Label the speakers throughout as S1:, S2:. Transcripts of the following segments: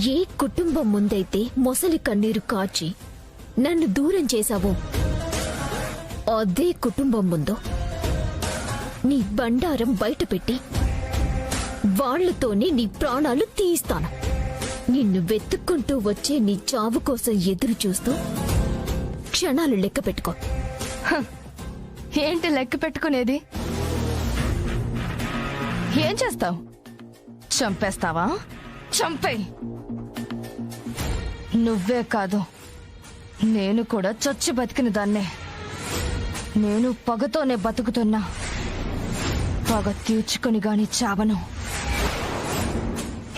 S1: ఏ కుటుంబం ముందైతే మొసలి కన్నీరు కాచి నన్ను దూరం చేశావో అదే కుటుంబం ముందు నీ బండారం బయటపెట్టి వాళ్లతోనే నీ ప్రాణాలు తీయిస్తాను. నిన్ను వెతుక్కుంటూ వచ్చే నీ చావు కోసం ఎదురు చూస్తూ క్షణాలు లెక్క పెట్టుకో.
S2: ఏంటి లెక్క పెట్టుకునేది? ఏం చేస్తావు? చంపేస్తావా? చంపేయ్. నువ్వే కాదు, నేను కూడా చచ్చి బతికిన దాన్నే. నేను పగతోనే బతుకుతున్నా. పగ తీర్చుకుని గాని చావను.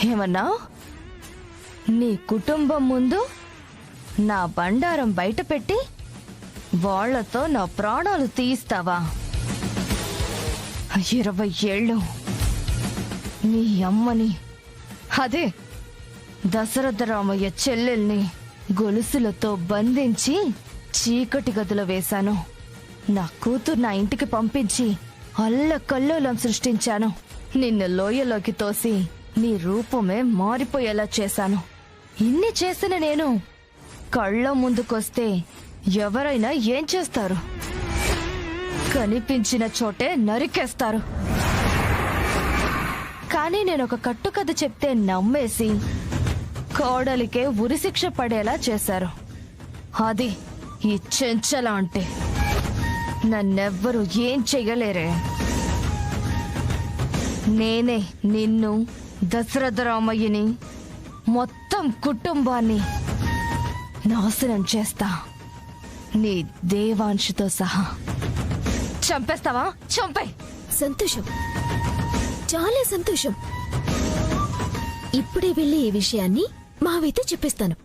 S2: ఏమన్నా? నీ కుటుంబం ముందు నా బండారం బయట పెట్టి వాళ్లతో నా ప్రాణాలు తీయిస్తావా? 20 ఏళ్ళు నీ అమ్మని, అదే దశరథరామయ్య చెల్లెల్ని గొలుసులతో బంధించి చీకటి గదిలో వేశాను. నా కూతురు నా ఇంటికి పంపించి అల్లకల్లోలం సృష్టించాను. నిన్ను లోయలోకి తోసి నీ రూపమే మారిపోయేలా చేశాను. ఇన్ని చేసిన నేను కళ్ళ ముందుకొస్తే ఎవరైనా ఏం చేస్తారు? కనిపించిన చోటే నరికేస్తారు. కానీ నేను ఒక కట్టుకథ చెప్తే నమ్మేసి కోడలికే ఉరిశిక్ష పడేలా చేశారు. అది ఈ చెంచల అంటే. నన్నెవ్వరూ ఏం చెయ్యలేరే. నేనే నిన్ను, దశరథరామయ్యని, మొత్తం కుటుంబాన్ని నాశనం చేస్తా, నీ దేవాంశుతో సహా. చంపేస్తావా? చంపే.
S1: సంతోషం, చాలా సంతోషం. ఇప్పుడే వెళ్ళి ఈ విషయాన్ని మావైతే చెప్పేస్తాను.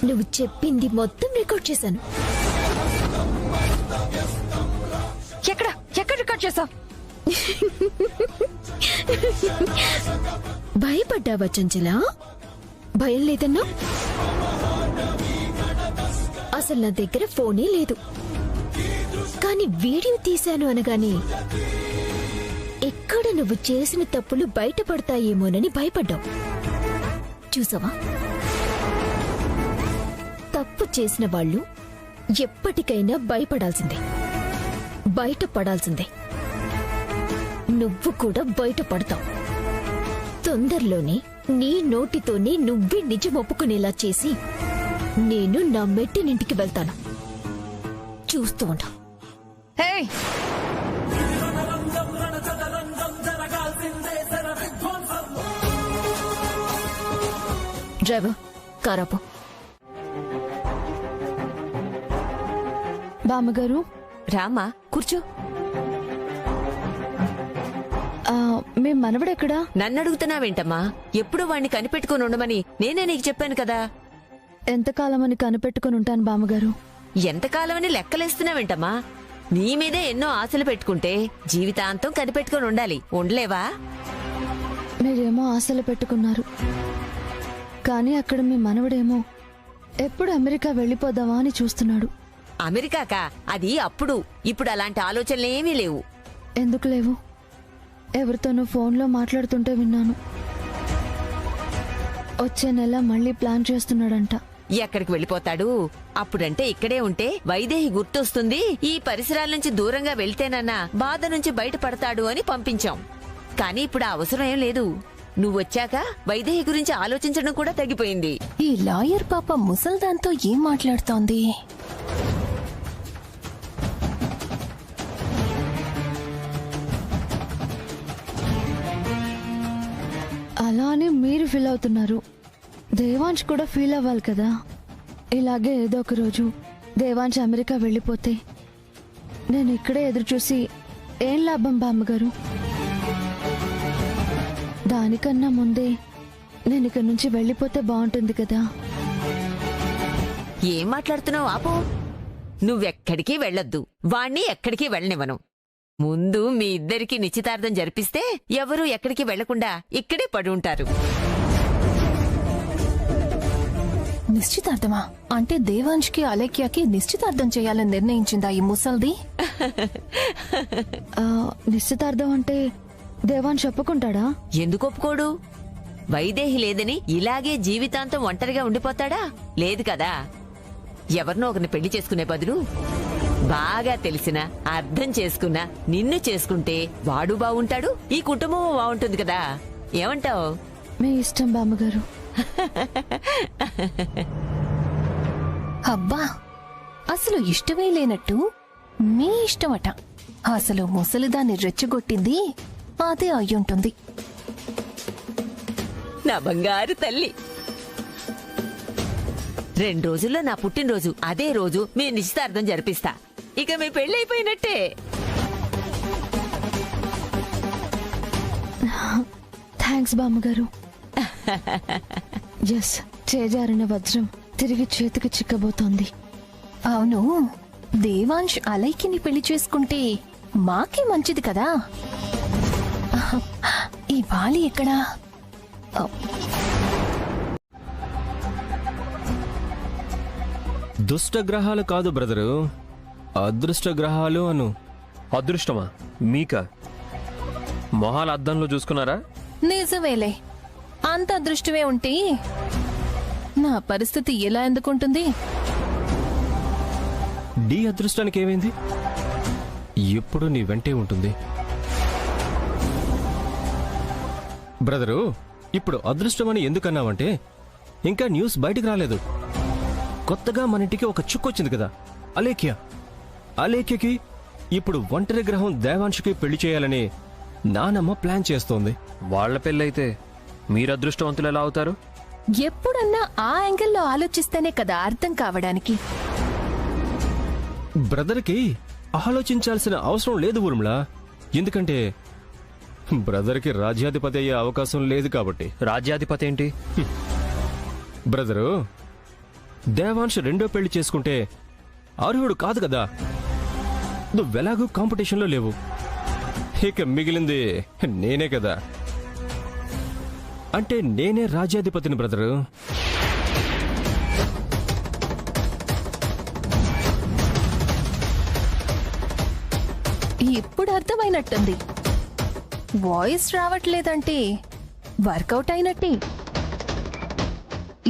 S1: నువ్వు చెప్పింది మొత్తం రికార్డ్ చేశాను.
S2: ఎక్కడ రికార్డ్ చేసావు?
S1: భయపడ్డావా చంచలా? భయం లేదన్నా? అసలు నా దగ్గర ఫోనే లేదు, కానీ వీడియో తీశాను అనగానే ఎక్కడ నువ్వు చేసిన తప్పులు బయటపడతాయేమోనని భయపడ్డావు. చూసావా, తప్పు చేసిన వాళ్ళు ఎప్పటికైనా భయపడాల్సిందే, బయటపడాల్సిందే. నువ్వు కూడా బయటపడతావు. తొందరలోనే నీ నోటితోనే నువ్వే నిజం ఒప్పుకునేలా చేసి నేను నా మెట్టినింటికి వెళ్తాను. చూస్తూ ఉంటా. డ్రైవర్, కారాపో.
S2: బామ్మగారు,
S3: రామా, కూర్చో.
S2: మీ మనవడెక్కడా?
S3: నన్ను అడుగుతున్నావేంటమ్మా? ఎప్పుడు వాణ్ణి కనిపెట్టుకుని ఉండమని నేనే నీకు చెప్పాను కదా.
S2: ఎంతకాలమని కనిపెట్టుకుని ఉంటాను బామ్మగారు?
S3: ఎంతకాలమని లెక్కలేస్తున్నావేంటమ్మా? నీ మీదే ఎన్నో ఆశలు పెట్టుకుంటే జీవితాంతం కనిపెట్టుకుని ఉండాలి. ఉండలేవా?
S2: మీరేమో ఆశలు పెట్టుకున్నారు, కానీ అక్కడ మీ మనవడేమో ఎప్పుడు అమెరికా వెళ్ళిపోదామా అని చూస్తున్నాడు.
S3: అమెరికాకా? అది అప్పుడు. ఇప్పుడు అలాంటి ఆలోచనలేమీ లేవు.
S2: ఎందుకు లేవు? ఎవరితోనూ ఫోన్లో మాట్లాడుతుంటే విన్నాను. వచ్చే నెల మళ్ళీ ప్లాన్ చేస్తున్నాడంట.
S3: ఎక్కడికి వెళ్ళిపోతాడు? అప్పుడంటే ఇక్కడే ఉంటే వైదేహి గుర్తొస్తుంది, ఈ పరిసరాల నుంచి దూరంగా వెళ్తేనన్నా బాధ నుంచి బయటపడతాడు అని పంపించాం. కానీ ఇప్పుడు ఆ అవసరం ఏం లేదు. నువ్వొచ్చాక వైదేహి గురించి ఆలోచించడం కూడా తగ్గిపోయింది.
S4: ఈ లాయర్ పాప ముసల్దాంతో ఏం మాట్లాడుతోంది?
S2: అలా అని మీరు ఫీల్ అవుతున్నారు, దేవాంశ్ కూడా ఫీల్ అవ్వాలి కదా. ఇలాగే ఏదో ఒక రోజు దేవాంశ్ అమెరికా వెళ్ళిపోతే నేను ఇక్కడే ఎదురు చూసి ఏం లాభం బామ్మగారు? దానికన్నా ముందే నేను ఇక్కడి నుంచి వెళ్ళిపోతే బాగుంటుంది కదా.
S3: ఏం మాట్లాడుతున్నావు? ఆపో. నువ్వెక్కడికి వెళ్ళొద్దు, వాణ్ణి ఎక్కడికి వెళ్ళనివ్వను. ముందు మీ ఇద్దరికి నిశ్చితార్థం జరిపిస్తే ఎవరూ ఎక్కడికి వెళ్లకుండా ఇక్కడే పడి ఉంటారు.
S4: నిశ్చితార్థమా? అంటే దేవాంష్కి అలేఖ్యకి నిశ్చితార్థం చేయాలని నిర్ణయించిందా ఈ ముసల్ది?
S2: నిశ్చితార్థం అంటే దేవాంశ్ ఒప్పుకుంటాడా?
S3: ఎందుకు ఒప్పుకోడు? వైదేహి లేదని ఇలాగే జీవితాంతం ఒంటరిగా ఉండిపోతాడా? లేదు కదా. ఎవరినో ఒకరిని పెళ్లి చేసుకునే బదులు బాగా తెలిసిన, అర్థం చేసుకున్న నిన్ను చేసుకుంటే వాడు బాగుంటాడు, ఈ కుటుంబం బాగుంటుంది కదా. ఏమంటావు?
S2: మీ ఇష్టం బామ్మగారు.
S4: అబ్బా, అసలు ఇష్టమే లేనట్టు మీ ఇష్టమట. అసలు ముసలిదాన్ని రెచ్చగొట్టింది అదే అయ్యుంటుంది.
S3: నా బంగారు తల్లి, 2 రోజుల్లో నా పుట్టినరోజు. అదే రోజు మీ నిశ్చితార్థం జరిపిస్తా. ఇక మీ పెళ్ళైపోయినట్టే.
S2: థ్యాంక్స్ బామ్మగారు. ఎస్, చేజారిన వజ్రం తిరిగి చేతికి చిక్కబోతోంది.
S4: అవును, దేవాంశ్ అలైకిని పెళ్లి చేసుకుంటే మాకే మంచిది కదా. ఈ బాలి ఎక్కడా?
S5: దుష్టగ్రహాలు కాదు బ్రదరు, అదృష్ట గ్రహాలు అను.
S6: అదృష్టమా మీక? మొహాల అద్దంలో చూసుకున్నారా?
S4: నిజమేలే, అంత అదృష్టమే ఉంటే నా పరిస్థితి ఎలా ఎందుకుంటుంది?
S5: డి అదృష్టానికి ఏమైంది? ఎప్పుడు నీ వెంటే ఉంటుంది బ్రదరు. ఇప్పుడు అదృష్టమని ఎందుకన్నావంటే ఇంకా న్యూస్ బయటికి రాలేదు. కొత్తగా మన ఇంటికి ఒక చుక్కొచ్చింది కదా, అలేఖ్య. అలేఖ్యకి ఇప్పుడు ఒంటరి గ్రహం దేవాంశుకి పెళ్లి చేయాలని నానమ్మ ప్లాన్ చేస్తోంది.
S6: వాళ్ల పెళ్ళైతే మీరు అదృష్టవంతులు ఎలా అవుతారు?
S4: ఎప్పుడన్నా ఆ యాంగిల్లో ఆలోచిస్తేనే కదా అర్థం కావడానికి.
S5: బ్రదర్కి ఆలోచించాల్సిన అవసరం లేదు ఊర్మిళ. ఎందుకంటే బ్రదర్కి రాజ్యాధిపతి అయ్యే అవకాశం లేదు కాబట్టి.
S6: రాజ్యాధిపతి ఏంటి?
S5: బ్రదరు, దేవాంశ్ రెండో పెళ్లి చేసుకుంటే అర్హుడు కాదు కదా. నువ్వెలాగూ కాంపిటీషన్లో లేవు. ఇక మిగిలింది నేనే కదా. అంటే నేనే రాజ్యాధిపతిని బ్రదరు.
S4: ఇప్పుడు అర్థమైనట్టుంది. వాయిస్ రావట్లేదంటే వర్కౌట్ అయినట్టే.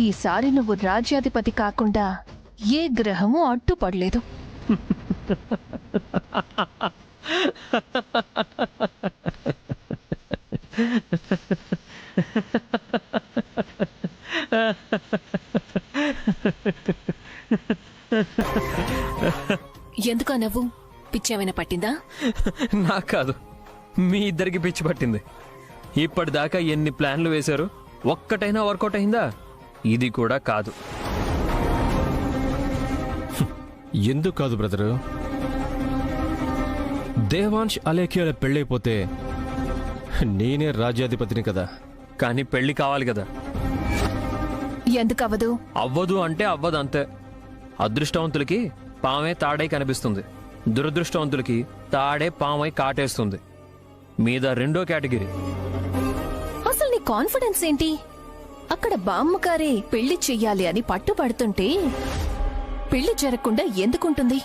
S4: ఈసారి నువ్వు రాజ్యాధిపతి కాకుండా ఏ గ్రహము అడ్డుపడలేదు. ఎందుకా నవ్వు? పిచ్చేమైనా పట్టిందా?
S6: నాకు కాదు, మీ ఇద్దరికి పిచ్చి పట్టింది. ఇప్పటిదాకా ఎన్ని ప్లాన్లు వేశారు, ఒక్కటైనా వర్కౌట్ అయిందా? ఇది కూడా కాదు.
S5: ఎందుకు కాదు బ్రదరు? దేవాంశ్ అలేఖ్యల పెళ్ళైపోతే నేనే రాజ్యాధిపతిని కదా.
S6: కానీ పెళ్లి కావాలి కదా.
S4: ఎందుకవ్వదు?
S6: అవ్వదు అంటే అవ్వదు అంతే. అదృష్టవంతులకి పామే తాడై కనిపిస్తుంది, దురదృష్టవంతులకి తాడే పామై కాటేస్తుంది. మీద రెండో కేటగిరీ.
S4: అసలు నీ కాన్ఫిడెన్స్ ఏంటి? అక్కడ బామ్మగారే పెళ్లి చెయ్యాలి అని పట్టుపడుతుంటే పెళ్లి జరగకుండా ఎందుకుంటుంది?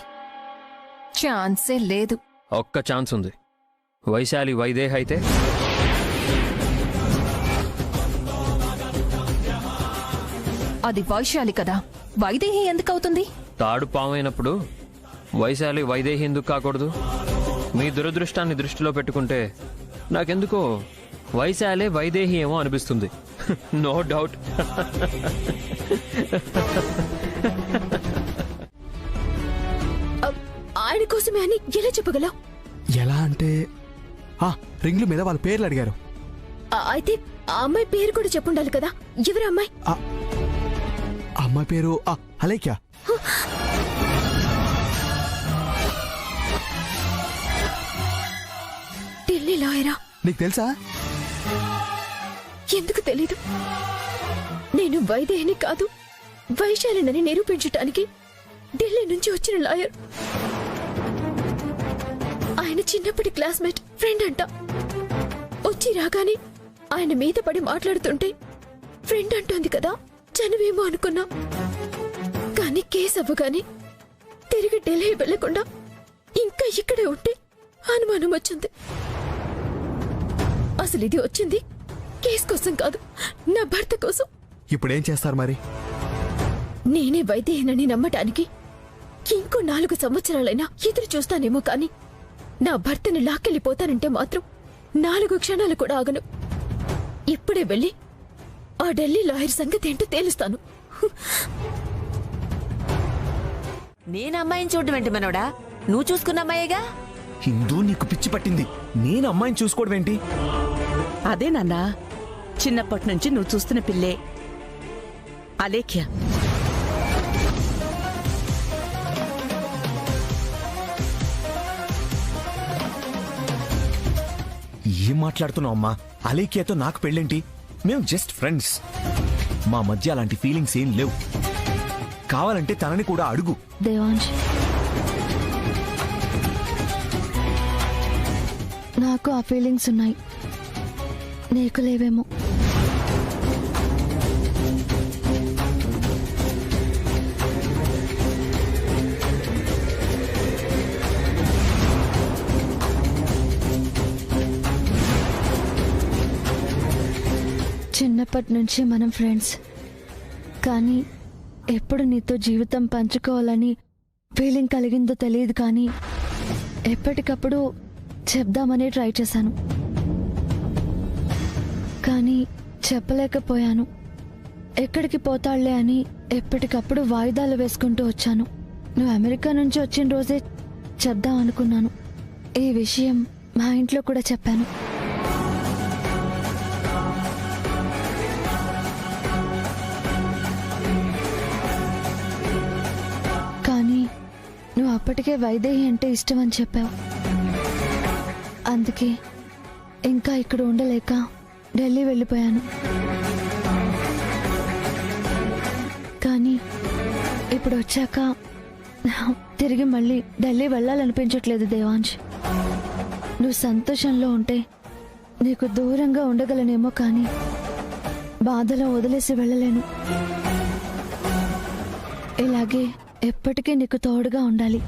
S4: ఛాన్సే లేదు.
S6: ఒక్క ఛాన్స్ ఉంది. వైశాలి వైదేహి అయితే
S4: అది వైశాలి కదా, వైదేహి ఎందుకవుతుంది?
S6: తాడు పామైనప్పుడు వైశాలి వైదేహి ఎందుకు కాకూడదు? మీ దురదృష్టాన్ని దృష్టిలో పెట్టుకుంటే నాకెందుకో వైశాలే వైదేహి ఏమో అనిపిస్తుంది. No doubt.
S1: ఆయన కోసమే అని ఎలా చెప్పగలవు?
S7: ఎలా అంటే రింగ్ల మీద వాళ్ళ పేర్లు అడిగారు.
S1: అయితే ఆ అమ్మాయి పేరు కూడా చెప్పుండాలి కదా. ఎవరు అమ్మాయి?
S7: అమ్మాయి పేరు అలేఖ్య.
S1: ఢిల్లీ లాయరా?
S7: నీకు తెలుసా?
S1: ఎందుకు తెలీదు? నేను వైదేహిని కాదు, వైశాలినని నిరూపించటానికి ఢిల్లీ నుంచి వచ్చిన లాయర్. ఆయన చిన్నప్పటి క్లాస్మేట్, ఫ్రెండ్ అంట. వచ్చి రాగానే ఆయన మీద పడి మాట్లాడుతుంటే ఫ్రెండ్ అంటోంది కదా, చనువేమో అనుకున్నా. కానీ కేసు అవ్వగానే తిరిగి ఢిల్లీ వెళ్లకుండా ఇంకా ఇక్కడే ఉంటే అనుమానం వచ్చింది. అసలు ఇది వచ్చింది కేసు కోసం కాదు, నా భర్త కోసం.
S7: ఇప్పుడేం చేస్తారు మరి?
S1: నేనే వైదేహినని నమ్మటానికి ఇంకో 4 సంవత్సరాలైనా ఎదురు చూస్తానేమో కాని నా భర్తని లాక్కెళ్ళిపోతానంటే మాత్రం 4 క్షణాలు కూడా ఆగను. ఇప్పుడే వెళ్ళి ఆ ఢిల్లీ లాయర్ సంగతి ఏంటో తేలుస్తాను.
S3: నేను అమ్మాయిని చూడడం ఏంటి మనవడా? నువ్వు చూసుకున్న అమ్మాయేగా.
S8: హిందూ, నీకు పిచ్చి పట్టింది. నేను అమ్మాయిని చూసుకోవడం ఏంటి?
S9: అదే నాన్నా, చిన్నప్పటి నుంచి నువ్వు చూస్తున్న పిల్లే అలేఖ్య.
S8: ఏం మాట్లాడుతున్నావు అమ్మా? అలేఖ్యతో నాకు పెళ్ళేంటి? మేము జస్ట్ ఫ్రెండ్స్. మా మధ్య అలాంటి ఫీలింగ్స్ ఏం లేవు. కావాలంటే తనని కూడా అడుగు.
S2: దేవాంశ్, నాకు ఆ ఫీలింగ్స్ ఉన్నాయి, నీకు లేవేమో. చిన్నప్పటి నుంచి మనం ఫ్రెండ్స్, కానీ ఎప్పుడు నీతో జీవితం పంచుకోవాలని ఫీలింగ్ కలిగిందో తెలియదు, కానీ ఎప్పటికప్పుడు చెప్దామని ట్రై చేశాను, కానీ చెప్పలేకపోయాను. ఎక్కడికి పోతాళ్లే అని ఎప్పటికప్పుడు వాయిదాలు వేసుకుంటూ వచ్చాను. నువ్వు అమెరికా నుంచి వచ్చిన రోజే చెప్దాం అనుకున్నాను. ఈ విషయం మా ఇంట్లో కూడా చెప్పాను. కానీ నువ్వు అప్పటికే వైదేహి అంటే ఇష్టం అని చెప్పావు. అందుకే ఇంకా ఇక్కడ ఉండలేక ఢిల్లీ వెళ్ళిపోయాను. కానీ ఇప్పుడు వచ్చాక తిరిగి మళ్ళీ ఢిల్లీ వెళ్ళాలనిపించట్లేదు దేవాంశ్. నువ్వు సంతోషంలో ఉంటే నీకు దూరంగా ఉండగలనేమో, కానీ బాధలో వదిలేసి వెళ్ళలేను. ఇలాగే ఎప్పటికీ నీకు తోడుగా ఉండాలి.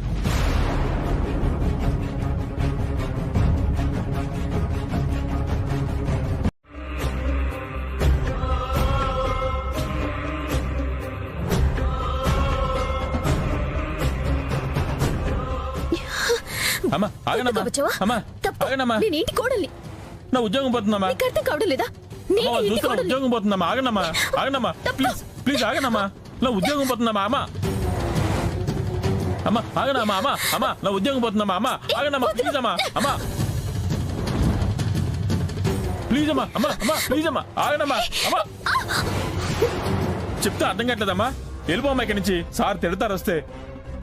S10: అమ్మా ఆగనమ్మా.
S1: వచ్చావా?
S10: అమ్మా
S1: తప్పు.
S10: ఆగనమ్మా.
S1: నేను ఇంటి కోడల్ని.
S10: నా ఉద్యోగం పోతుందమ్మా.
S1: నీకు అర్థం కావడం లేదా? నేను
S10: అమ్మా,
S1: ఇంటి
S10: చూస్తున్నా,
S1: కోడల్ని.
S10: ఉద్యోగం పోతుందమ్మా. ఆగనమ్మా ఆగనమ్మా, ప్లీజ్ ప్లీజ్ ఆగనమ్మా. నా ఉద్యోగం పోతుందమ్మా. అమ్మా అమ్మా ఆగనమ్మా. అమ్మా అమ్మా నా ఉద్యోగం పోతుందమ్మా. అమ్మా ఆగనమ్మా, ప్లీజ్ అమ్మా. అమ్మా ప్లీజ్ అమ్మా. అమ్మా అమ్మా ప్లీజ్ అమ్మా ఆగనమ్మా. అమ్మా చెప్తే అర్థం కావట్లేదమ్మా. వెళ్ళిపోమ్మా ఇక్కడి నుంచి. సార్ తిడతారు వస్తే.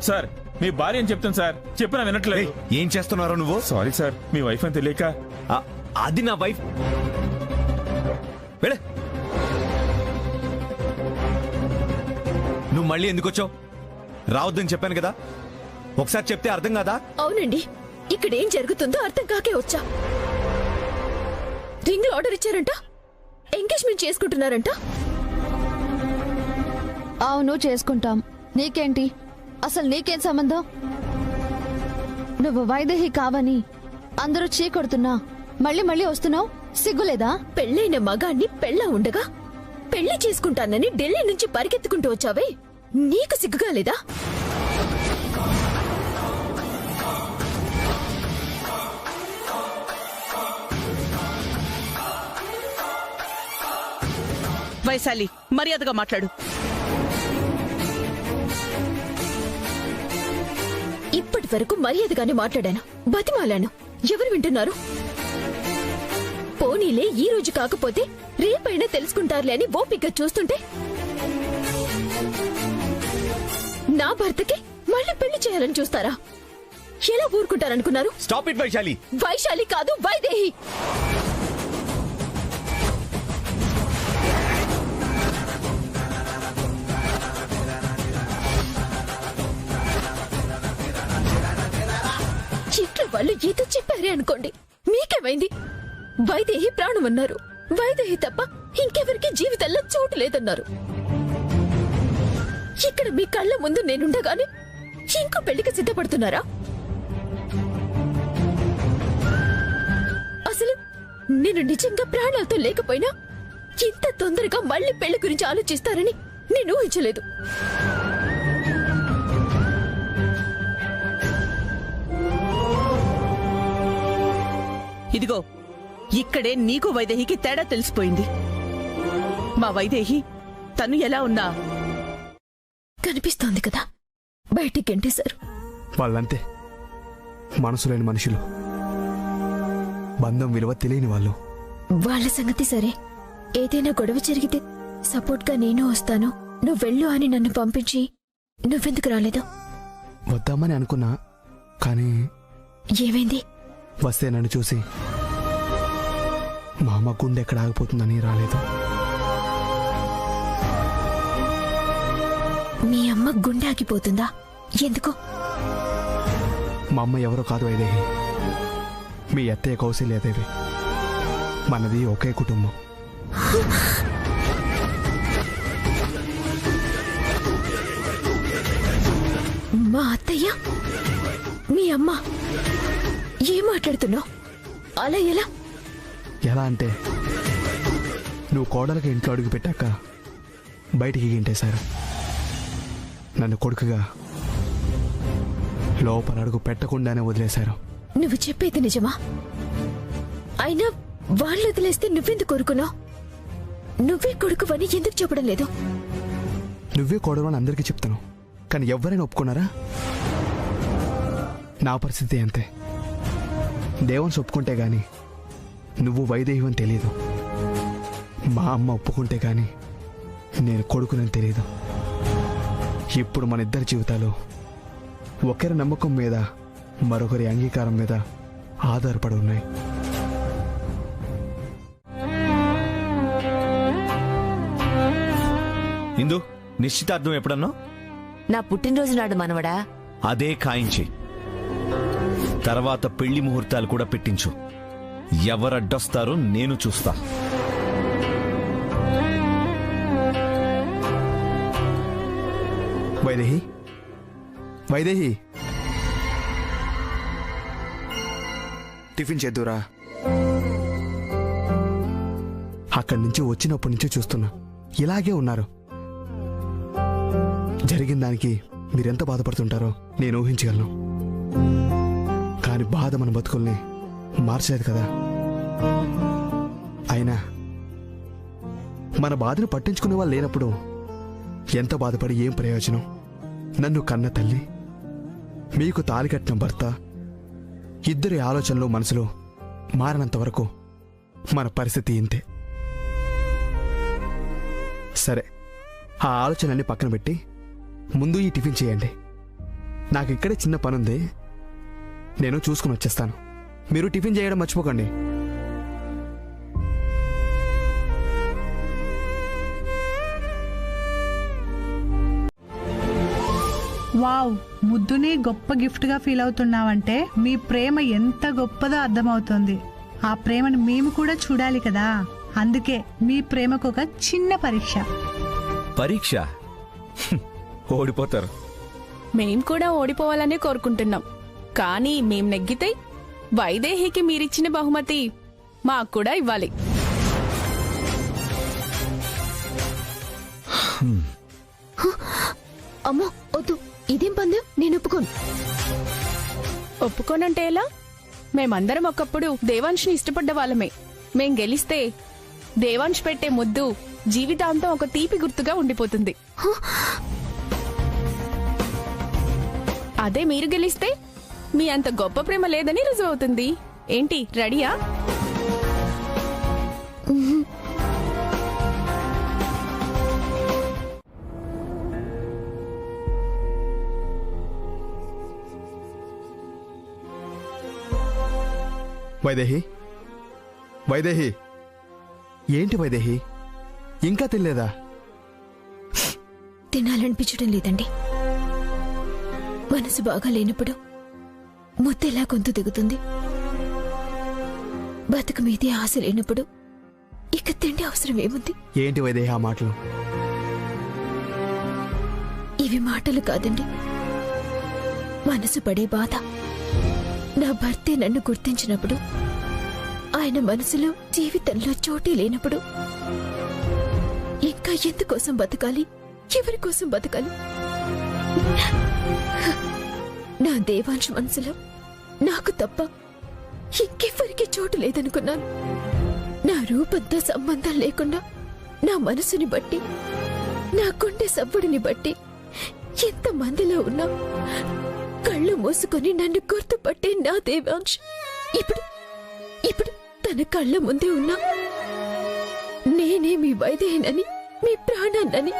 S10: సార్ మీ భార్య అని చెప్తాను సార్, చెప్పినా వినట్లేదు.
S8: ఏం చేస్తున్నారో నువ్వు?
S10: సారీ సార్, మీ వైఫ్ అని తెలియక.
S8: అది నా వైఫ్. వెళ్ళే. నువ్వు మళ్ళీ ఎందుకు వచ్చావు? రావద్దని చెప్పాను కదా. ఒకసారి చెప్తే అర్థం కాదా?
S1: అవునండి, ఇక్కడ ఏం జరుగుతుందో అర్థం కాకే వచ్చా. రింగ్ ఆర్డర్ ఇచ్చారంట, ఎంగేజ్మెంట్ చేసుకుంటున్నారంట.
S2: అవును, చేసుకుంటాం. నీకేంటి? అసలు నీకేం సంబంధం? నువ్వు వైదేహి కావని అందరూ చీకొడుతున్నా మళ్ళీ మళ్ళీ వస్తున్నావు. సిగ్గులేదా?
S1: పెళ్ళైన మగాన్ని పెళ్ళా ఉండగా పెళ్లి చేసుకుంటానని ఢిల్లీ నుంచి పరిగెత్తుకుంటూ వచ్చావే, నీకు సిగ్గుగా లేదా?
S9: వైశాలి, మర్యాదగా మాట్లాడు.
S1: ఇప్పటి వరకు మర్యాదగానే మాట్లాడాను, బతిమాలాను. ఎవరు వింటున్నారు? పోనీలే, ఈ రోజు కాకపోతే రేపైనా తెలుసుకుంటారులే అని ఓపిగ్గా చూస్తుంటే నా భర్తకి మళ్ళీ పెళ్లి చేయాలని చూస్తారా? ఎలా ఊరుకుంటారనుకున్నారు?
S8: Stop it Vaishali.
S1: వైశాలి కాదు, వైదేహి. ఇంట్లో వాళ్ళు ఏదో చెప్పారే అనుకోండి, మీకేమైంది? వైదేహి ప్రాణం అన్నారు. వైదేహి తప్ప ఇంకెవరికి జీవితంలో చోటు లేదన్నారు. ఇక్కడ మీ కళ్ళ ముందు నేనుండగానే ఇంకో పెళ్లికి సిద్ధపడుతున్నారా? అసలు నేను నిజంగా ప్రాణాలతో లేకపోయినా ఇంత తొందరగా మళ్ళీ పెళ్లి గురించి ఆలోచిస్తారని నేను ఊహించలేదు.
S9: ఇదిగో ఇక్కడే నీకు వైదేహికి తేడా తెలిసిపోయింది. మా వైదేహి తను ఎలా ఉన్నా
S1: కనిపిస్తోంది కదా, బయటికి గెంటేశారు.
S7: వాళ్ళంతే, మనసు లేని మనుషులు, బంధం విలువ తెలియని వాళ్ళు.
S1: వాళ్ళ సంగతి సరే, ఏదైనా గొడవ జరిగితే సపోర్ట్గా నేను వస్తాను, నువ్వు వెళ్ళు అని నన్ను పంపించి నువ్వెందుకు రాలేదు?
S7: వద్దామని అనుకున్నా, కానీ
S1: ఏమైంది?
S7: వస్తే నన్ను చూసి మా అమ్మ గుండె ఎక్కడ ఆగిపోతుందని రాలేదు.
S1: మీ అమ్మ గుండె ఆగిపోతుందా? ఎందుకు?
S7: మా అమ్మ ఎవరో కాదు వైదేహి, మీ అత్తయ్య కౌశల్యాదేవి. మనది ఒకే కుటుంబం.
S1: మా అత్తయ్య మీ అమ్మ? ఏం మాట్లాడుతున్నావు? అలా ఎలా?
S7: ఎలా అంటే, నువ్వు కోడలకి ఇంట్లో అడుగు పెట్టాక బయటికి గింటేశారు. నన్ను కొడుకుగా లోపల అడుగు పెట్టకుండానే వదిలేశారు.
S1: నువ్వు చెప్పేది నిజమా? అయినా వాళ్ళు వదిలేస్తే నువ్వెందుకు కోరుకున్నావు? నువ్వే కొడుకువని ఎందుకు చెప్పడం లేదు?
S7: నువ్వే కోడలు అని అందరికీ చెప్తాను, కానీ ఎవరైనా ఒప్పుకున్నారా? నా పరిస్థితి అంతే. దేవన్స్ ఒప్పుకుంటే గాని నువ్వు వైదేహి అని తెలియదు. మా అమ్మ ఒప్పుకుంటే గాని నేను కొడుకునని తెలియదు. ఇప్పుడు మన ఇద్దరి జీవితాలు ఒకరి నమ్మకం మీద మరొకరి అంగీకారం మీద ఆధారపడి ఉన్నాయి.
S8: ఇందు, నిశ్చితార్థం ఎప్పుడన్నా?
S3: నా పుట్టినరోజు నాడు మనవడా.
S8: అదే ఖాయించి తర్వాత పెళ్లి ముహూర్తాలు కూడా పెట్టించు. ఎవరడ్డొస్తారో నేను చూస్తా.
S7: వైదేహి, వైదేహి, టిఫిన్ చేద్దురా. అక్కడి నుంచి వచ్చినప్పటి నుంచి చూస్తున్నా, ఇలాగే ఉన్నారు. జరిగిన దానికి మీరెంత బాధపడుతుంటారో నేను ఊహించగలను. కానీ బాధ మన బతుకుల్ని మార్చలేదు కదా. అయినా మన బాధను పట్టించుకునే వాళ్ళు లేనప్పుడు ఎంత బాధపడి ఏం ప్రయోజనం? నన్ను కన్న తల్లి, మీకు తాళి కట్టిన భర్త, ఇద్దరి ఆలోచనలు మనసులో మారినంత వరకు మన పరిస్థితి ఇంతే. సరే, ఆ ఆలోచనల్ని పక్కన పెట్టి ముందు ఈ టిఫిన్ చేయండి. నాకు ఇక్కడే చిన్న పనుంది, నేను చూసుకుని వచ్చేస్తాను. మీరు టిఫిన్ చేయడం మర్చిపోకండి.
S11: వావ్, ముద్దుని గొప్ప గిఫ్ట్ గా ఫీల్ అవుతున్నావంటే మీ ప్రేమ ఎంత గొప్పదో అర్థమవుతుంది. ఆ ప్రేమను మేము కూడా చూడాలి కదా. అందుకే మీ ప్రేమకు ఒక చిన్న పరీక్ష.
S8: పరీక్ష? ఓడిపోతారు.
S12: మేం కూడా ఓడిపోవాలనే కోరుకుంటున్నాం. కానీ మేం నెగ్గితే వైదేహికి మీరిచ్చిన బహుమతి మాకు కూడా ఇవ్వాలి.
S1: అమ్మో వద్దు, ఇదేం పందెం? నేను ఒప్పుకోను.
S12: ఒప్పుకోనంటే ఎలా? మేమందరం ఒకప్పుడు దేవాంష్ని ఇష్టపడ్డ వాళ్ళమే. మేం గెలిస్తే దేవాంష్ పెట్టే ముద్దు జీవితాంతం ఒక తీపి గుర్తుగా ఉండిపోతుంది. అదే మీరు గెలిస్తే మీ అంత గొప్ప ప్రేమ లేదని రుజువు అవుతుంది. ఏంటి, రెడీయా?
S7: వైదేహి, వైదేహి, ఏంటి వైదేహి, ఇంకా తినలేదా?
S1: తినాలనిపించడం లేదండి. మనసు బాగా లేనప్పుడు ముద్దెలా గొంతు దిగుతుంది. బతుకు మీదే ఆశ లేనప్పుడు ఇక తిండి అవసరం ఏముంది?
S7: ఏంటి వైదేహి ఆ మాటలు?
S1: ఇవి మాటలు కాదండి, మనసు పడే బాధ. నా భర్తే నన్ను గుర్తించినప్పుడు ఆయన మనసులో జీవితంలో చోటే లేనప్పుడు ఇంకా ఎందుకోసం బతకాలి, ఎవరి కోసం బతకాలి? నా దేవాంశ్ మనసులో నాకు తప్ప ఇంకెవ్వరికి చోటు లేదనుకున్నాను. నా రూపంతో సంబంధం లేకుండా నా మనసుని బట్టి, నా గుండె సవ్వుడిని బట్టి ఎంత మందిలో ఉన్నా కళ్ళు మూసుకొని నన్ను గుర్తుపట్టే నా దేవాంశ్ ఇప్పుడు ఇప్పుడు తన కళ్ళ ముందే ఉన్నా నేనే మీ వైదేహినని, మీ ప్రాణాన్నని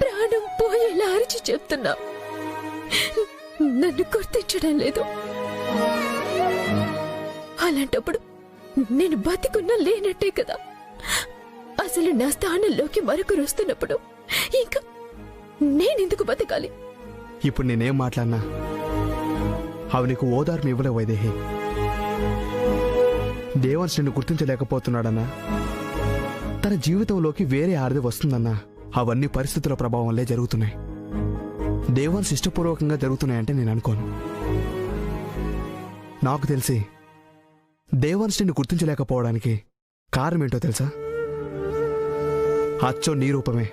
S1: ప్రాణం పోయేలా అరిచి చెప్తున్నా. నన్ను గుర్తించడం లేదు. అలాంటప్పుడు నేను బతికున్నా లేనట్టే కదా. అసలు నా స్థానంలోకి మరొకరు వస్తున్నప్పుడు ఇంకా నేనెందుకు బతకాలి?
S7: ఇప్పుడు నేనేం మాట్లాడినా అవి నీకు ఓదార్పు ఇవ్వలేవు వైదేహి. దేవాంశ్ నిన్ను గుర్తించలేకపోతున్నాడన్నా, తన జీవితంలోకి వేరే ఆడది వస్తుందన్నా, అవన్నీ పరిస్థితుల ప్రభావం వల్లే జరుగుతున్నాయి. దేవాంశ్ ఇష్టపూర్వకంగా జరుగుతున్నాయంటే నేను అనుకోను. నాకు తెలిసి దేవాంశ్ నిన్ను గుర్తించలేకపోవడానికి కారణం ఏంటో తెలుసా? అచ్చో నీ రూపమే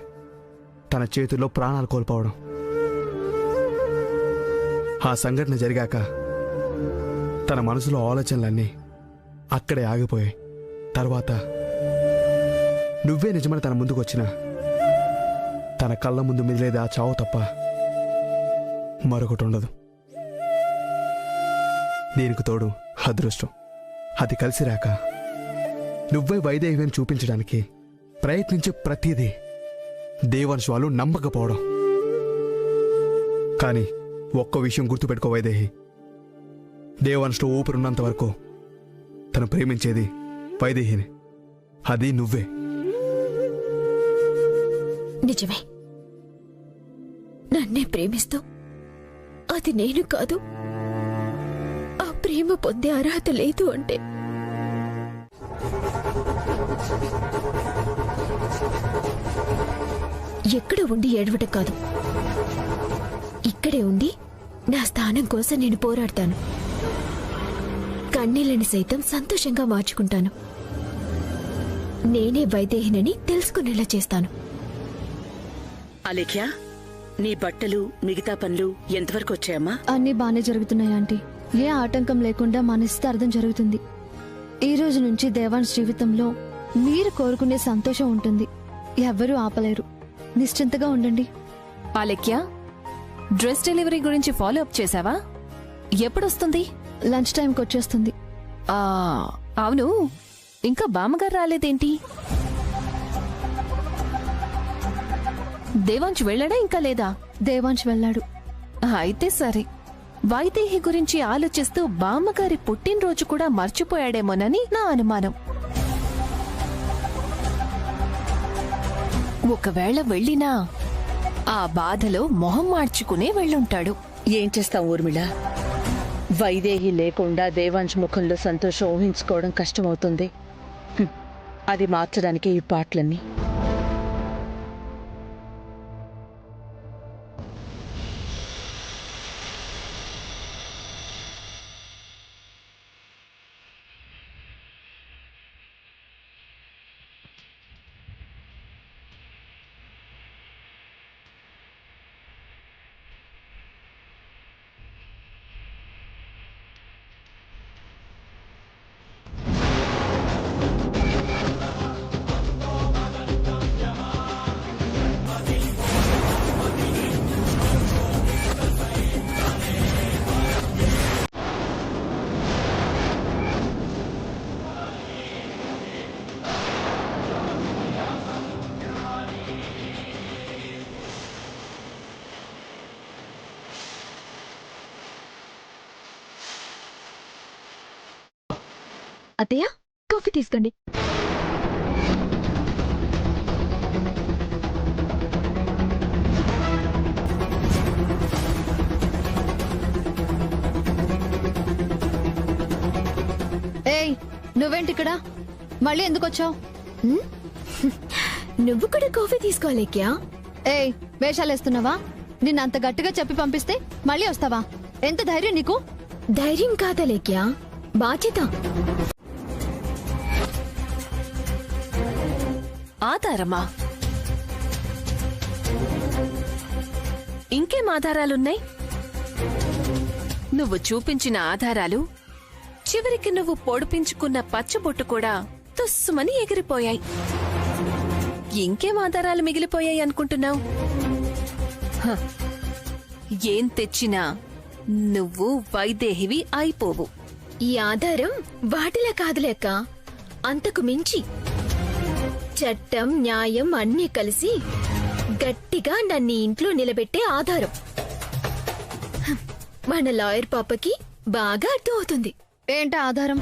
S7: తన చేతుల్లో ప్రాణాలు కోల్పోవడం. ఆ సంఘటన జరిగాక తన మనసులో ఆలోచనలన్నీ అక్కడే ఆగిపోయాయి. తర్వాత నువ్వే నిజమని తన ముందుకు వచ్చినా తన కళ్ళ ముందు మిదిలేది ఆ చావు తప్ప మరొకటి ఉండదు. దీనికి తోడు అదృష్టం. అది కలిసి రాక నువ్వే వైదేహిని చూపించడానికి ప్రయత్నించే ప్రతిదీ దేవాంశ్ వాళ్ళు నమ్మకపోవడం. కానీ ఒక్క విషయం గుర్తుపెట్టుకో వైదేహి, దేవాంశ్లో ఊపిరున్నంత వరకు తను ప్రేమించేది వైదేహిని, అది నువ్వే.
S1: నిజమే, నన్నే ప్రేమిస్తూ అది నేను కాదు, ఆ ప్రేమ పొందే అర్హత లేదు అంటే ఎక్కడ ఉండి ఏడవటం కాదు, ఇక్కడే ఉండి నా స్థానం కోసం నేను పోరాడతాను. కన్నీళ్ళని సైతం సంతోషంగా మార్చుకుంటాను. నేనే వైదేహినని తెలుసుకునేలా చేస్తాను.
S9: అలేఖ్య, నీ బట్టలు మిగతా పనులు ఎంతవరకు వచ్చాయమ్మా?
S2: అన్నీ బానే జరుగుతున్నాయి ఆంటీ. ఏ ఆటంకం లేకుండా మన నిశ్చితార్థం జరుగుతుంది. ఈ రోజు నుంచి దేవాంశ్ జీవితంలో మీరు కోరుకునే సంతోషం ఉంటుంది. ఎవ్వరూ ఆపలేరు. నిశ్చింతగా ఉండండి.
S4: అలేఖ్య, డ్రెస్ డెలివరీ గురించి ఫాలో అప్ చేసావా? ఎప్పుడొస్తుంది?
S2: లంచ్ టైంకి వచ్చేస్తుంది.
S4: అవును, ఇంకా బామ్మగారు రాలేదేంటి? దేవాంశ్ వెళ్ళాడా ఇంకా లేదా?
S2: దేవాంశ్ వెళ్ళాడు.
S4: అయితే సరే. వైదేహి గురించి ఆలోచిస్తూ బామ్మగారి పుట్టినరోజు కూడా మర్చిపోయాడేమోనని నా అనుమానం. ఒకవేళ వెళ్ళినా ఆ బాధలో మొహం మార్చుకునే వెళ్ళుంటాడు.
S9: ఏం చేస్తాం ఊర్మిళ, వైదేహి లేకుండా దేవాంశ్ ముఖంలో సంతోషం ఊహించుకోవడం కష్టమవుతుంది. అది మార్చడానికి ఈ పాటలన్నీ.
S1: అత్తయ్య, కాఫీ తీసుకోండి.
S2: ఏయ్, నువ్వేంటి ఇక్కడ? మళ్ళీ ఎందుకు వచ్చావు?
S1: నువ్వు కూడా కాఫీ తీసుకోవాలేక్యా?
S2: ఏయ్, వేషాలేస్తున్నావా? నిన్నంత గట్టిగా చెప్పి పంపిస్తే మళ్ళీ వస్తావా? ఎంత ధైర్యం నీకు?
S1: ధైర్యం కాదలేక్యా, బాధ్యత.
S4: ఆధారమా? ఇంకేం ఆధారాలున్నాయి? నువ్వు చూపించిన ఆధారాలు చివరికి నువ్వు పొడిపించుకున్న పచ్చబొట్టు కూడా తుస్సుమని ఎగిరిపోయాయి. ఇంకేం ఆధారాలు మిగిలిపోయాయి అనుకుంటున్నావు? ఏం తెచ్చినా నువ్వు వైదేహివి అయిపోవు.
S1: ఈ ఆధారం వాటిలా కాదులేక అంతకు మించి చట్టం న్యాయం అన్నీ కలిసి గట్టిగా నన్ను ఇంట్లో నిలబెట్టే ఆధారం. మన లాయర్ పాపకి బాగా అర్థం అవుతుంది.
S2: ఏంటా ఆధారం?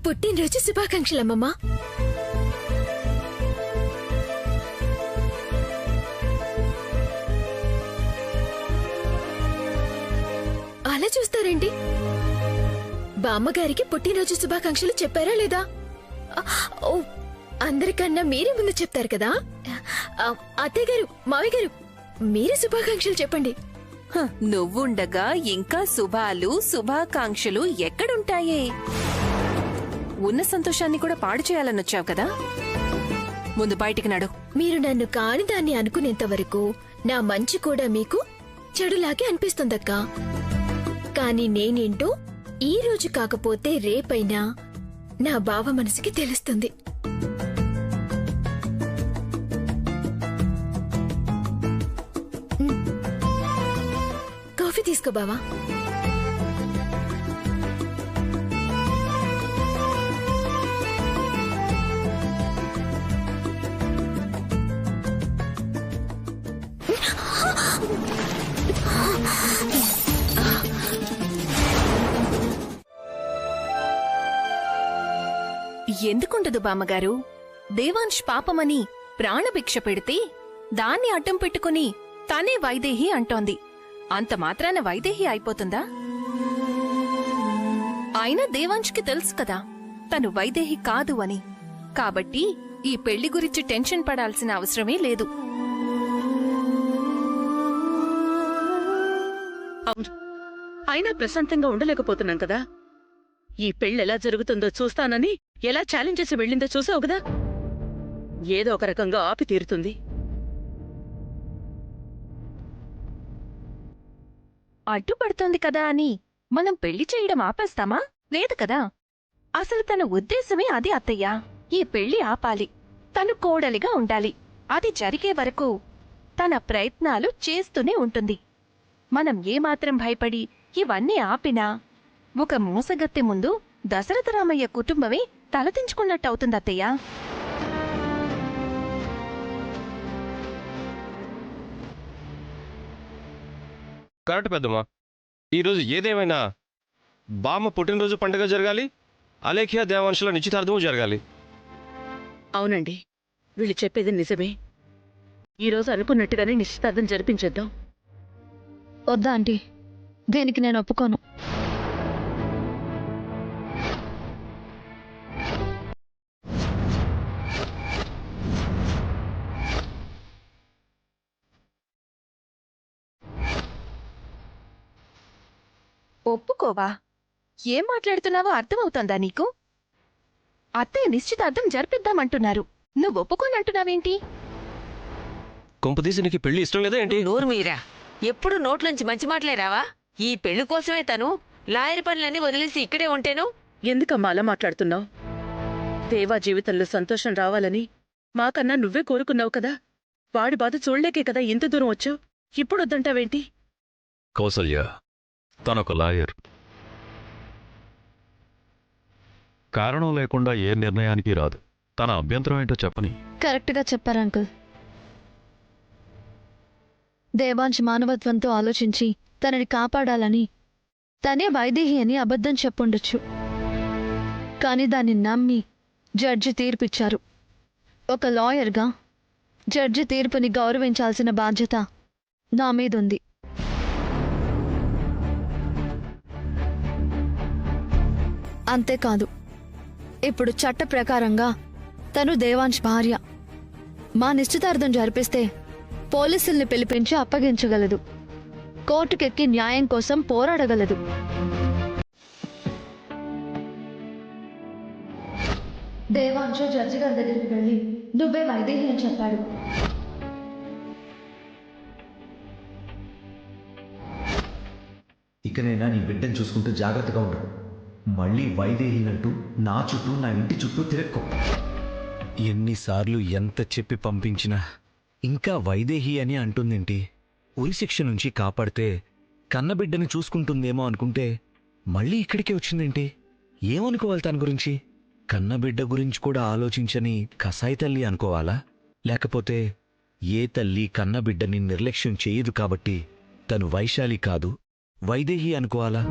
S1: పుట్టినరోజు శుభాకాంక్షలమ్మమ్మా. అలా చూస్తారేంటి? బామ్మగారికి పుట్టినరోజు శుభాకాంక్షలు చెప్పారా లేదా? ఓ, అందరికన్నా మీరే ముందు చెప్తారు కదా. అత్తయ్య గారు, మావయ్య గారు, మీరే శుభాకాంక్షలు చెప్పండి.
S4: నువ్వుండగా ఇంకా శుభాకాంక్షలు ఎక్కడుంటాయే? ఉన్న సంతోషాన్ని కూడా పాడు చేయాలనొచ్చావు కదా. ముందు బయటికి నడు.
S1: మీరు నన్ను కాని దాన్ని అనుకునేంత వరకు నా మంచి కూడా మీకు చెడులాగే అనిపిస్తుందక్కా. కాని నేనేంటో ఈ రోజు కాకపోతే రేపైనా నా బావ మనసుకి తెలుస్తుంది. కాఫీ తీసుకో బావా.
S4: ఎందుకుండదు బామ్మగారు? దేవాంశ్ పాపమని ప్రాణభిక్ష పెడితే దాన్ని అడ్డం పెట్టుకుని తనే వైదేహి అంటోంది. అంత మాత్రాన వైదేహి అయిపోతుందా? అయినా దేవాంశ్కి తెలుసు కదా తను వైదేహి కాదు అని. కాబట్టి ఈ పెళ్లి గురించి టెన్షన్ పడాల్సిన అవసరమే లేదు.
S9: అయినా ప్రశాంతంగా ఉండలేకపోతున్నాం కదా. ఈ పెళ్ళెలా జరుగుతుందో చూస్తానని ఎలా ఛాలెంజ్ చేసి వెళ్ళిందో చూసావు కదా. ఏదో ఒక రకంగా ఆపి తీరుతుంది.
S4: అడ్డుపడుతోంది కదా అని మనం పెళ్లి చేయడం ఆపేస్తామా? లేదు కదా. అసలు తన ఉద్దేశమే అది అత్తయ్య. ఈ పెళ్లి ఆపాలి, తను కోడలిగా ఉండాలి. అది జరిగే వరకు తన ప్రయత్నాలు చేస్తూనే ఉంటుంది. మనం ఏమాత్రం భయపడి ఇవన్నీ ఆపినా ఒక మోసగత్తె ముందు దశరథరామయ్య కుటుంబమే తలదించుకున్నట్టవుతుంది అత్తయ్య.
S5: కరెక్ట్ పెద్దమ్మా. ఈరోజు ఏదేమైనా బామ్మ పుట్టినరోజు పండుగ జరగాలి, అలేఖ్య దేవాంశుల నిశ్చితార్థము జరగాలి.
S9: అవునండి, వీళ్ళు చెప్పేది నిజమే. ఈరోజు అనుకున్నట్టుగానే నిశ్చితార్థం జరిపించేద్దాం.
S2: వద్దా ఆంటీ, దేనికి నేను ఒప్పుకోను.
S4: ఒప్పుకోవా? ఏం మాట్లాడుతున్నావో అర్థమవుతోందా నీకు? అత్తయ్య నిశ్చితార్థం జరిపిద్దామంటున్నారు, నువ్వు ఒప్పుకోనంటున్నావేంటి?
S5: కొంపదీసి నీకు పెళ్లి ఇష్టం లేదా ఏంటి?
S3: నోరు మీరా, ఎప్పుడు నోట్లోంచి మంచి మాటలే రావా? ఈ పెళ్లి కోసమే తను లాయర్ పనులన్నీ వదిలేసి ఇక్కడే ఉంటేను.
S9: ఎందుకమ్మా అలా మాట్లాడుతున్నావు? దేవా జీవితంలో సంతోషం రావాలని మాకన్నా నువ్వే కోరుకున్నావు కదా. వాడి బాధ చూడలేకే కదా ఇంత దూరం వచ్చావు. ఇప్పుడు వద్దంటావేంటి?
S13: కౌసల్య తనొక లాయర్. కారణం లేకుండా ఏ నిర్ణయానికి రాదు. తన అభ్యంతరం ఏంటో చెప్పని.
S2: కరెక్ట్గా చెప్పారు అంకుల్. దేవాంశ్ మానవత్వంతో ఆలోచించి తనని కాపాడాలని తనే వైదేహి అని అబద్ధం చెప్పుండొచ్చు. కానీ దాన్ని నమ్మి జడ్జి తీర్పిచ్చారు. ఒక లాయర్గా జడ్జి తీర్పుని గౌరవించాల్సిన బాధ్యత నా మీదుంది. అంతేకాదు, ఇప్పుడు చట్ట ప్రకారంగా తను దేవాంశ్ భార్య. మా నిశ్చితార్థం జరిపిస్తే పోలీసుల్ని పిలిపించి అప్పగించగలదు, కోర్టుకెక్కి న్యాయం కోసం పోరాడగలదు. దేవాంశ్ జడ్జి గారి దగ్గరికి వెళ్ళి నువ్వే వైదేహి అని చెప్పాడు.
S8: ఇకనైనా నీ బిడ్డను చూసుకుంటూ జాగ్రత్తగా ఉండు. మళ్ళీ వైదేహినంటూ నా చుట్టూ, నా ఇంటి చుట్టూ తిరక్కో. ఎన్నిసార్లు ఎంత చెప్పి పంపించినా ఇంకా వైదేహి అని అంటుందేంటి? ఉరిశిక్ష నుంచి కాపాడితే కన్నబిడ్డని చూసుకుంటుందేమో అనుకుంటే మళ్ళీ ఇక్కడికే వచ్చిందేంటి? ఏమనుకోవాలి తన గురించి? కన్నబిడ్డ గురించి కూడా ఆలోచించని కసాయి తల్లి అనుకోవాలా? లేకపోతే ఏ తల్లి కన్నబిడ్డని నిర్లక్ష్యం చేయదు కాబట్టి తను వైశాలి కాదు వైదేహి అనుకోవాలా?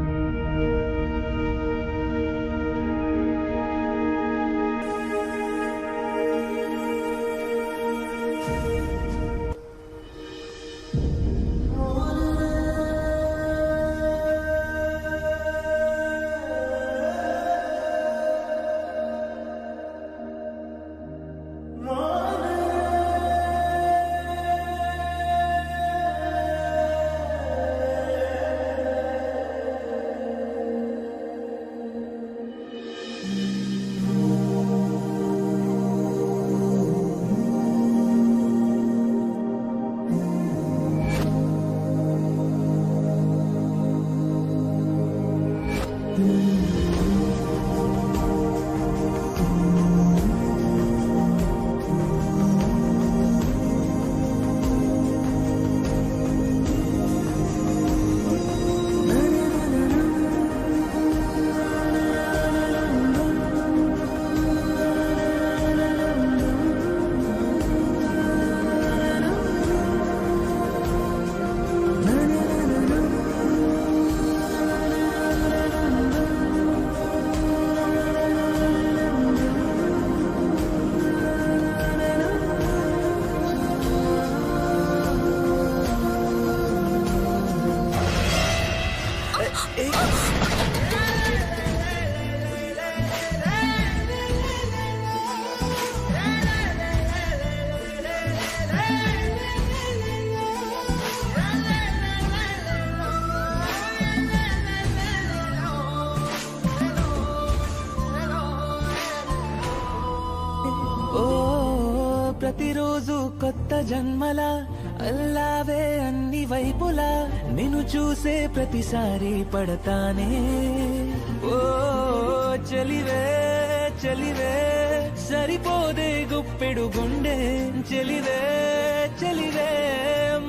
S14: ప్రతిరోజు కొత్త జన్మలా అల్లావే అన్ని వైపులా నిన్ను చూసే ప్రతిసారి పడతానే. ఓ చలివే చలివే సరిపోదే గుప్పెడు గుండె, చలివే చలివే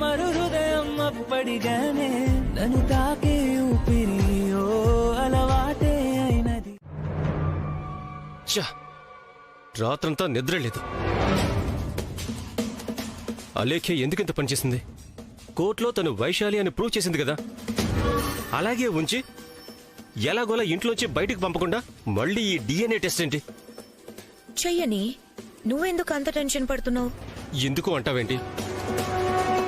S14: మరు హృదయం అప్పడిగానే నన్ను తాకే ఊపిరి ఓ అలవాటే అయినది.
S5: రాత్రంతా నిద్రలేదు. అలేఖ్య ఎందుకింత పనిచేసింది? కోర్టులో తను వైశాలి అని ప్రూవ్ చేసింది కదా, అలాగే ఉంచి ఎలాగోలా ఇంట్లోంచి బయటికి పంపకుండా మళ్ళీ ఈ డిఎన్ఏ టెస్ట్ ఏంటి?
S15: చెయ్యని, నువ్వెందుకు అంత టెన్షన్ పడుతున్నావు?
S5: ఎందుకు అంటావేంటి?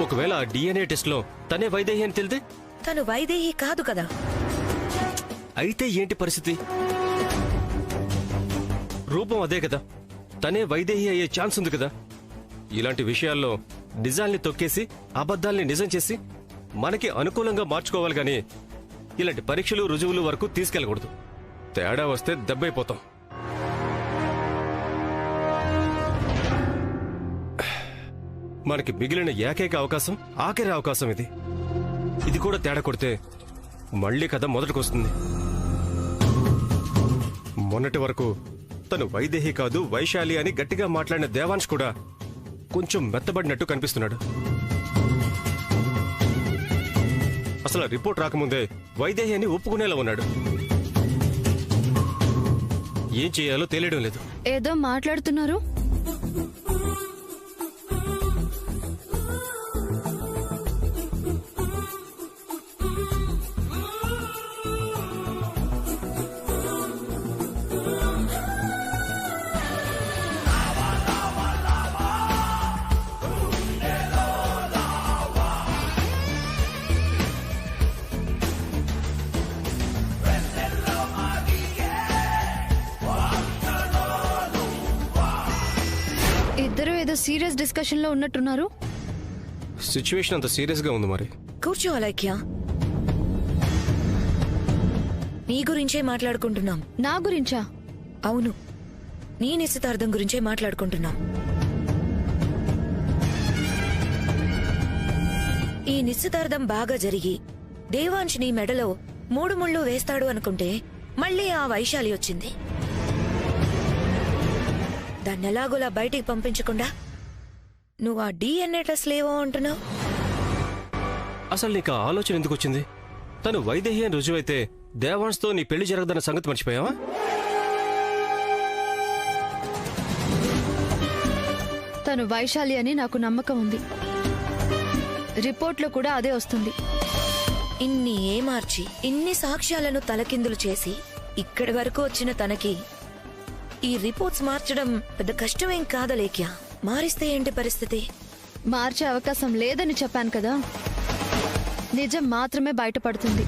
S5: ఒకవేళ ఆ డిఎన్ఏ టెస్ట్ లో తనే వైదేహి అని తెలితే?
S15: తను వైదేహి కాదు కదా.
S5: అయితే ఏంటి పరిస్థితి? రూపం అదే కదా, తనే వైదేహి అయ్యే ఛాన్స్ ఉంది కదా. ఇలాంటి విషయాల్లో నిజాల్ని తొక్కేసి అబద్ధాల్ని నిజం చేసి మనకి అనుకూలంగా మార్చుకోవాలి గాని ఇలాంటి పరీక్షలు రుజువులు వరకు తీసుకెళ్లకూడదు. తేడా వస్తే దెబ్బైపోతాం. మనకి మిగిలిన ఏకైక అవకాశం, ఆఖరి అవకాశం ఇది. ఇది కూడా తేడా కొడితే మళ్లీ కథ మొదటికొస్తుంది. మొన్నటి వరకు తను వైదేహి కాదు వైశాలి అని గట్టిగా మాట్లాడిన దేవాంశ్ కూడా కొంచెం మెత్తబడినట్టు కనిపిస్తున్నాడు. అసలు రిపోర్ట్ రాకముందే వైదేహి అని ఒప్పుకునేలా ఉన్నాడు. ఏం చేయాలో తెలియడం లేదు.
S2: ఏదో మాట్లాడుతున్నారు. ఏదో సీరియస్ డిస్కషన్ లో ఉన్నట్టున్నారు.
S5: సిచ్యువేషన్ అంత సీరియస్ గా ఉంది మరి.
S15: కూర్చో అలైక్య. నీ గురించే మాట్లాడుకుంటున్నాం.
S2: నా గురించా?
S15: అవును, నీ నిశ్చితార్థం గురించే మాట్లాడుకుంటున్నాం. ఈ నిశ్చితార్థం బాగా జరిగి దేవాంశ్ నీ మెడలో 3 ముళ్ళు వేస్తాడు అనుకుంటే మళ్ళీ ఆ వైశాలి వచ్చింది. దాన్నెలాగోలా బయటికి పంపించకుండా నువ్వు ఆ DNA టెస్ట్ లేవో అంటున్నావు.
S5: అసలు నీకు ఆ ఆలోచన ఎందుకు వచ్చింది? తను వైదేహి అని రుజువైతే దేవాన్స్తో నీ పెళ్లి జరగదన్న సంగతి మర్చిపోయావా?
S2: తను వైశాలి అని నాకు నమ్మకం ఉంది. రిపోర్ట్లో కూడా అదే వస్తుంది.
S15: ఇన్ని ఏమార్చి ఇన్ని సాక్ష్యాలను తలకిందులు చేసి ఇక్కడి వరకు వచ్చిన తనకి ఈ రిపోర్ట్స్ మార్చడం పెద్ద కష్టమేం కాదలేక్య. మారిస్తే ఏంటి పరిస్థితి?
S2: మార్చే అవకాశం లేదని చెప్పాను కదా. నిజం మాత్రమే బయటపడుతుంది.